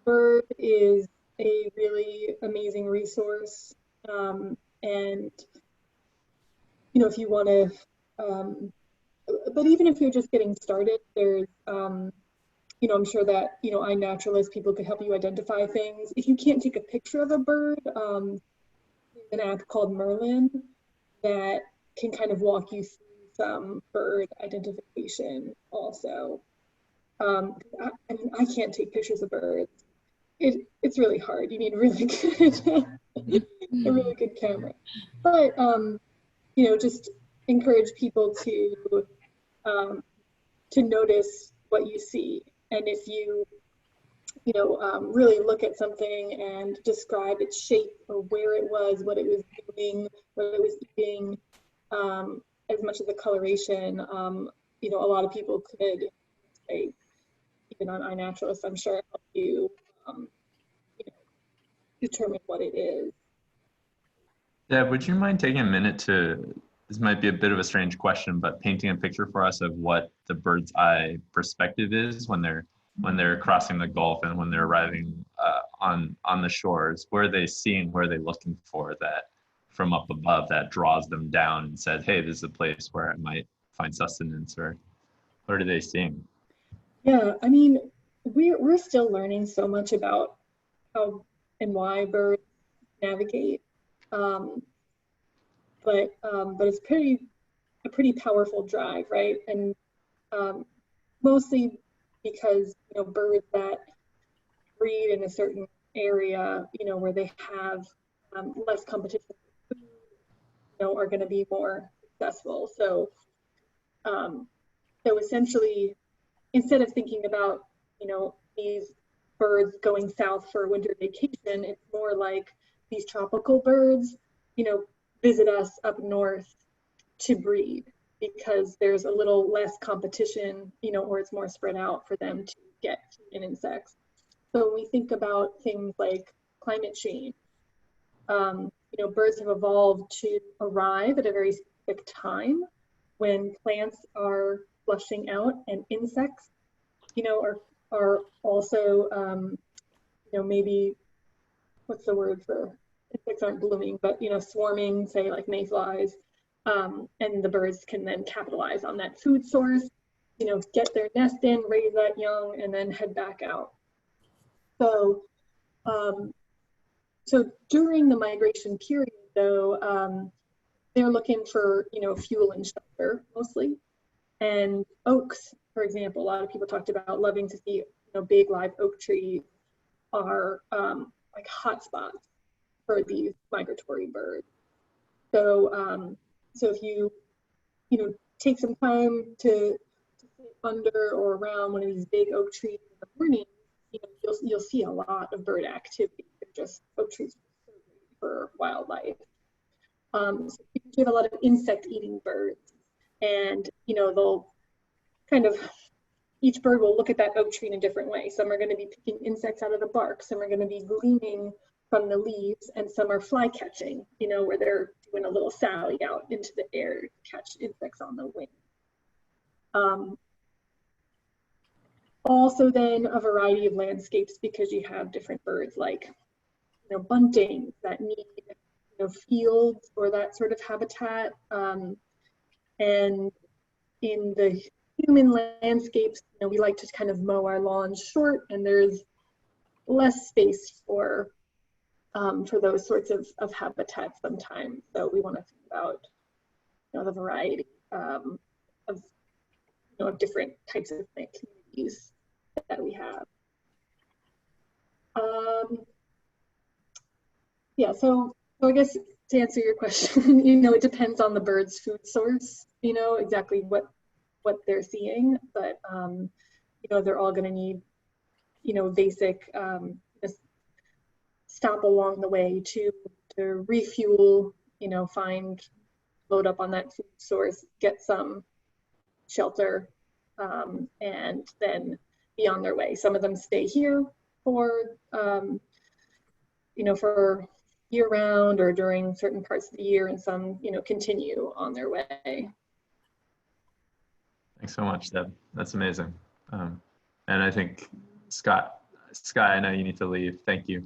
Bird is a really amazing resource. And, if you want to, but even if you're just getting started, there's, I'm sure that, iNaturalist, people could help you identify things. If you can't take a picture of a bird, there's an app called Merlin that can kind of walk you through some bird identification also. I mean, I can't take pictures of birds. It's really hard. You need really good, a really good camera. But, just encourage people to notice what you see. And if you, really look at something and describe its shape or where it was, what it was doing, what it was eating, as much of the coloration, a lot of people could say, even on iNaturalist, I'm sure help you, determine what it is. Yeah, would you mind taking a minute this might be a bit of a strange question, but painting a picture for us of what the bird's eye perspective is when they're crossing the Gulf and when they're arriving on the shores? Where are they seeing, where are they looking for that from up above that draws them down and says, hey, this is a place where I might find sustenance, or what are they seeing? Yeah, I mean, we're still learning so much about how and why birds navigate, but it's a pretty powerful drive, right? And mostly because birds that breed in a certain area, where they have less competition, are going to be more successful. So, essentially, instead of thinking about these birds going south for a winter vacation, it's more like these tropical birds, visit us up north to breed, because there's a little less competition, or it's more spread out for them to get in insects. So when we think about things like climate change, birds have evolved to arrive at a very specific time when plants are flushing out and insects, are also, maybe, what's the word for, insects aren't blooming, but, swarming, say like mayflies, and the birds can then capitalize on that food source, get their nest in, raise that young, and then head back out. So, so during the migration period, though, they're looking for, fuel and shelter mostly. And oaks, for example, a lot of people talked about loving to see, big live oak trees are like hotspots for these migratory birds. So, so if you, take some time to sit under or around one of these big oak trees in the morning, you know, you'll see a lot of bird activity. They're just, oak trees are so great for wildlife. So you have a lot of insect-eating birds, and you know, they'll kind of, each bird will look at that oak tree in a different way. Some are going to be picking insects out of the bark, some are going to be gleaning from the leaves, and some are fly catching, you know, where they're doing a little sally out into the air to catch insects on the wing. Also then a variety of landscapes, because you have different birds like, you know, bunting that need, you know, fields or that sort of habitat. And in the human landscapes, you know, we like to kind of mow our lawns short, and there's less space for those sorts of habitats sometimes. So we want to think about, you know, the variety of, you know, of different types of plant communities that we have. Yeah, so I guess to answer your question, you know, it depends on the bird's food source, you know, exactly what they're seeing, but you know, they're all going to need, you know, basic stop along the way to refuel, you know, load up on that food source, get some shelter, and then be on their way. Some of them stay here for, you know, for year round or during certain parts of the year, and some, you know, continue on their way. Thanks so much, Deb. That's amazing. And I think Scott, I know you need to leave. Thank you.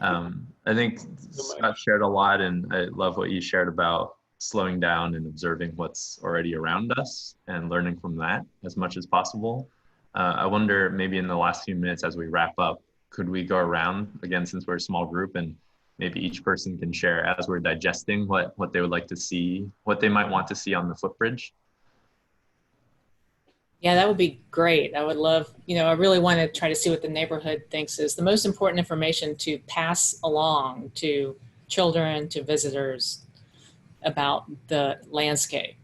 I think Scott shared a lot, and I love what you shared about slowing down and observing what's already around us and learning from that as much as possible. I wonder, maybe in the last few minutes as we wrap up, could we go around again, since we're a small group, and maybe each person can share as we're digesting what they would like to see, what they might want to see on the footbridge? Yeah, that would be great. I would love, you know, I really want to try to see what the neighborhood thinks is the most important information to pass along to children, to visitors about the landscape.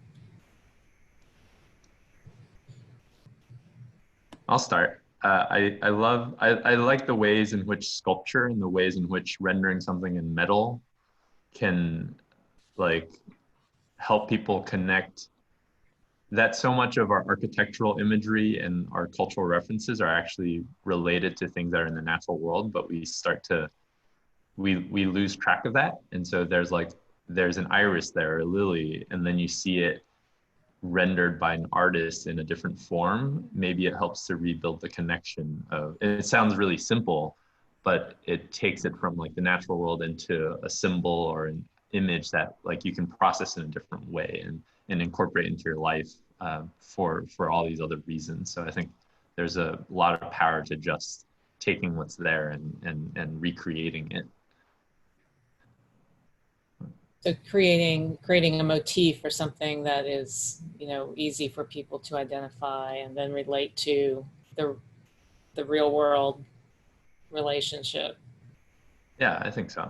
I'll start. I like the ways in which sculpture and the ways in which rendering something in metal can like help people connect that so much of our architectural imagery and our cultural references are actually related to things that are in the natural world, but we lose track of that. And so there's an iris there, a lily, and then you see it rendered by an artist in a different form. Maybe it helps to rebuild the connection of, and it sounds really simple, but it takes it from like the natural world into a symbol or an image that like you can process in a different way and incorporate into your life for all these other reasons. So I think there's a lot of power to just taking what's there and recreating it. So creating a motif or something that is, you know, easy for people to identify and then relate to the real world relationship. Yeah, I think so.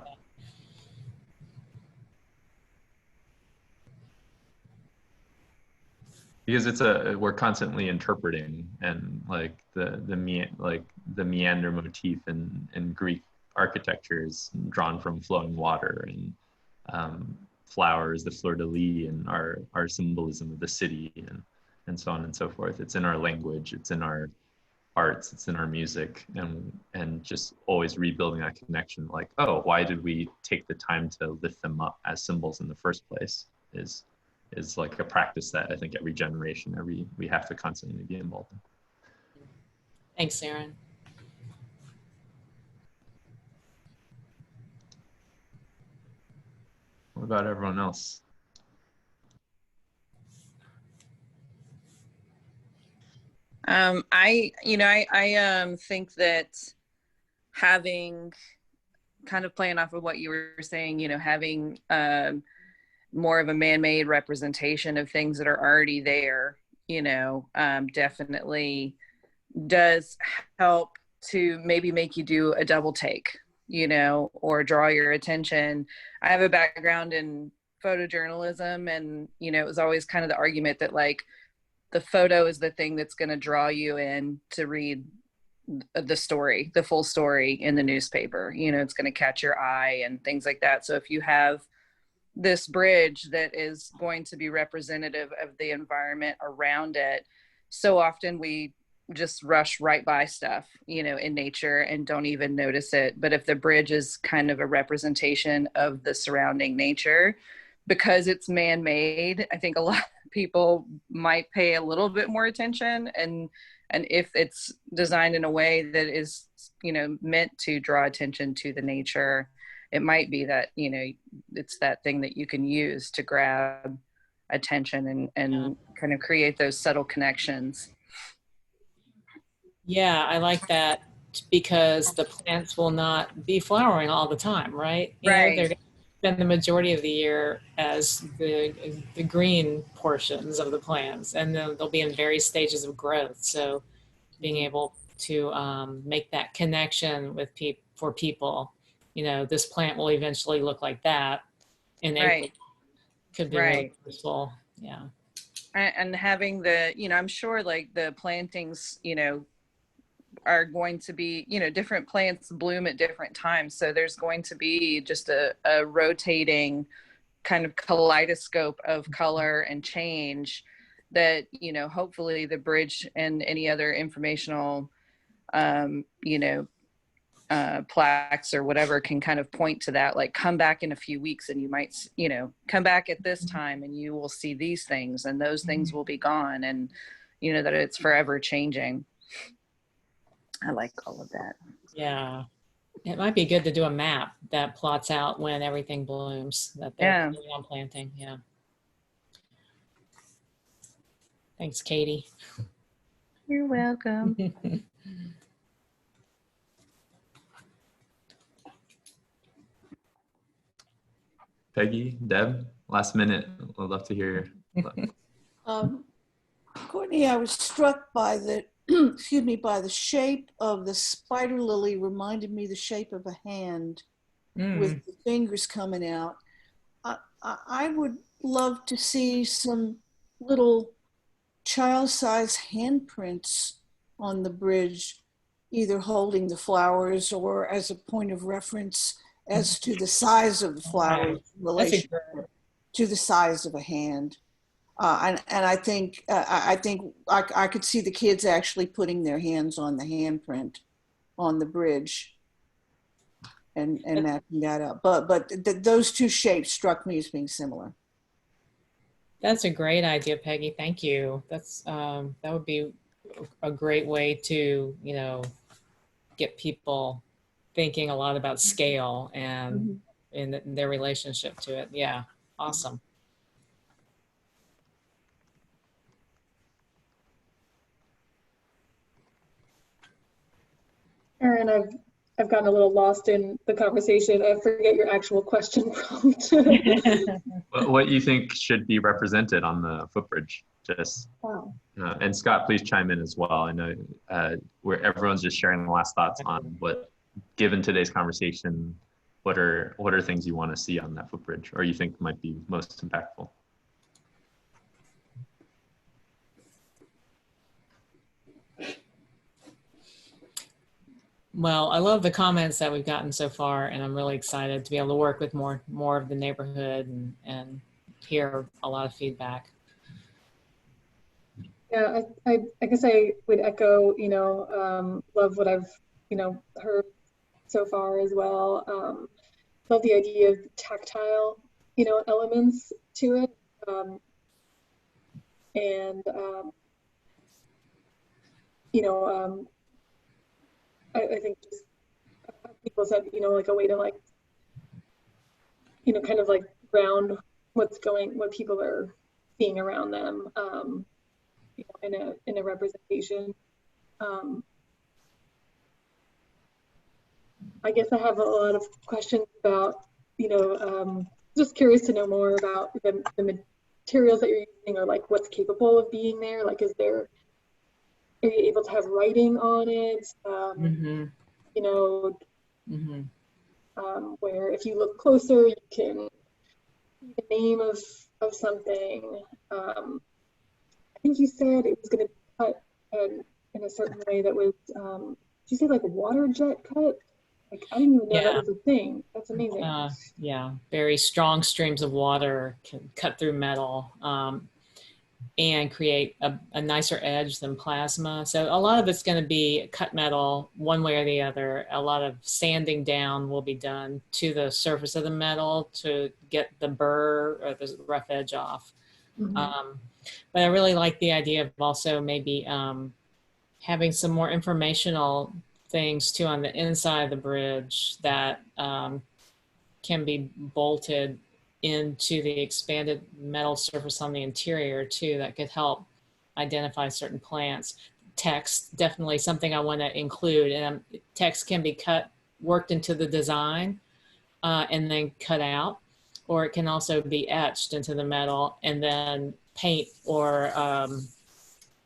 Because we're constantly interpreting, and like the meander motif in Greek architecture is drawn from flowing water, and flowers, the fleur-de-lis, and our symbolism of the city, and so on and so forth. It's in our language, it's in our arts, it's in our music, and just always rebuilding that connection. Like, oh, why did we take the time to lift them up as symbols in the first place? Is like a practice that I think every generation, we have to constantly be involved in. Thanks, Aaron. What about everyone else? I think that having, kind of playing off of what you were saying, you know, having more of a man-made representation of things that are already there, you know, definitely does help to maybe make you do a double take, you know, or draw your attention. I have a background in photojournalism, and, you know, it was always kind of the argument that like the photo is the thing that's going to draw you in to read the story, the full story in the newspaper. You know, it's going to catch your eye and things like that. So if you have this bridge that is going to be representative of the environment around it, so often we just rush right by stuff, you know, in nature and don't even notice it. But if the bridge is kind of a representation of the surrounding nature, because it's man-made, I think a lot of people might pay a little bit more attention. And if it's designed in a way that is, you know, meant to draw attention to the nature, it might be that, you know, it's that thing that you can use to grab attention and kind of create those subtle connections. Yeah, I like that because the plants will not be flowering all the time, right? You know, they're going to spend the majority of the year as the green portions of the plants, and then they'll be in various stages of growth. So being able to make that connection with for people, you know, this plant will eventually look like that in April. Could be really useful. Yeah. And having the, you know, I'm sure like the plantings, you know, are going to be, you know, different plants bloom at different times. So there's going to be just a rotating kind of kaleidoscope of color and change that, you know, hopefully the bridge and any other informational, you know, plaques or whatever can kind of point to that, like come back in a few weeks and you might, you know, come back at this time and you will see these things and those things will be gone, and, you know, that it's forever changing. I like all of that. Yeah. It might be good to do a map that plots out when everything blooms that they're on planting. Yeah. Thanks, Katie. You're welcome. Peggy, Deb, last minute. I'd love to hear. Courtney, I was struck by the excuse me, by the shape of the spider lily. Reminded me the shape of a hand with the fingers coming out. I would love to see some little child-sized handprints on the bridge, either holding the flowers or as a point of reference as to the size of the flowers in relation to the size of a hand. And I think I could see the kids actually putting their hands on the handprint on the bridge and matching that up. But those two shapes struck me as being similar. That's a great idea, Peggy. Thank you. That's that would be a great way to, you know, get people thinking a lot about scale and in their relationship to it. Yeah, awesome. Erin, I've gotten a little lost in the conversation. I forget your actual question prompt. What you think should be represented on the footbridge? Just and Scott, please chime in as well. I know where everyone's just sharing the last thoughts on what, given today's conversation, what are things you want to see on that footbridge, or you think might be most impactful? Well, I love the comments that we've gotten so far, and I'm really excited to be able to work with more of the neighborhood and hear a lot of feedback. Yeah, I guess I would echo, you know, love what I've, you know, heard so far as well. Love the idea of tactile, you know, elements to it. You know, I think just people said, you know, like a way to like, you know, kind of like ground what people are seeing around them, you know, in a representation. I guess I have a lot of questions about, you know, just curious to know more about the materials that you're using, or like what's capable of being there. Like, are you able to have writing on it? You know, where if you look closer, you can see the name of something. think you said it was going to cut in a certain way that was, did you say like a water jet cut? Like, I didn't even know that was a thing. That's amazing. Yeah, very strong streams of water can cut through metal and create a nicer edge than plasma. So a lot of it's going to be cut metal one way or the other. A lot of sanding down will be done to the surface of the metal to get the burr or the rough edge off. But I really like the idea of also maybe having some more informational things too on the inside of the bridge that can be bolted into the expanded metal surface on the interior too, that could help identify certain plants. Text, definitely something I want to include, and text can be worked into the design and then cut out, or it can also be etched into the metal, and then paint or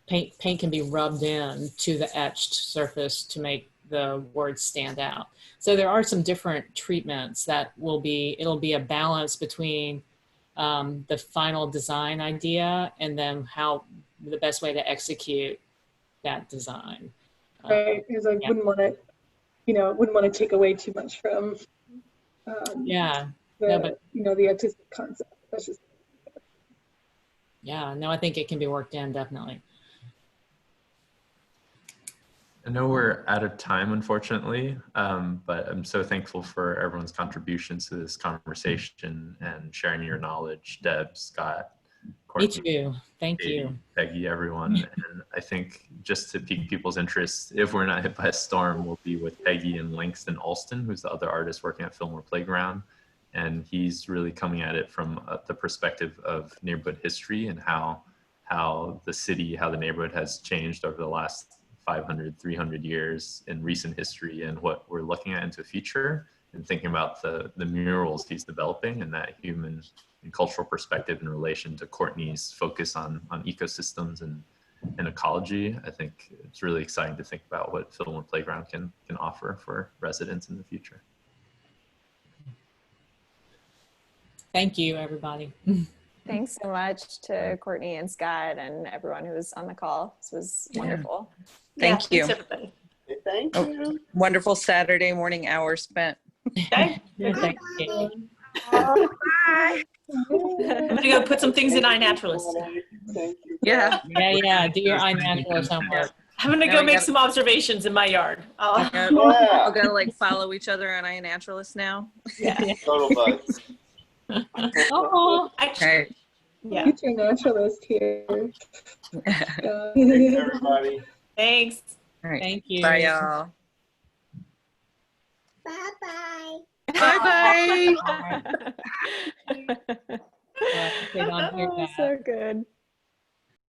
paint can be rubbed in to the etched surface to make the words stand out. So there are some different treatments that it'll be a balance between the final design idea and then how the best way to execute that design. Right, because I wouldn't want to, wouldn't want to take away too much from the artistic concept. That's just I think it can be worked in, definitely. I know we're out of time, unfortunately, but I'm so thankful for everyone's contributions to this conversation and sharing your knowledge, Deb, Scott, Courtney. Me too. Thank Katie, you. Peggy, everyone. And I think just to pique people's interest, if we're not hit by a storm, we'll be with Peggy and Langston Alston, who's the other artist working at Filmore Playground. And he's really coming at it from the perspective of neighborhood history and how the city, how the neighborhood has changed over the last 500, 300 years in recent history, and what we're looking at into the future, and thinking about the murals he's developing and that human and cultural perspective in relation to Courtney's focus on ecosystems and ecology. I think it's really exciting to think about what Filmore Playground can offer for residents in the future. Thank you, everybody. Thanks so much to Courtney and Scott and everyone who was on the call. This was wonderful. Thank you. Thanks, everybody. Thank you. Wonderful Saturday morning hour spent. Okay. Thank you. I'm gonna go put some things in iNaturalist. Thank you. Yeah. Yeah. Do your iNaturalist homework. I'm gonna go make some observations in my yard. I'll go like follow each other on iNaturalist now. Yeah. Total bugs. Oh. Okay. Yeah. future naturalist here. Thanks, everybody. Thanks. All right. Thank you. Bye, y'all. Bye-bye. Bye-bye. All right. Well, Oh, so good.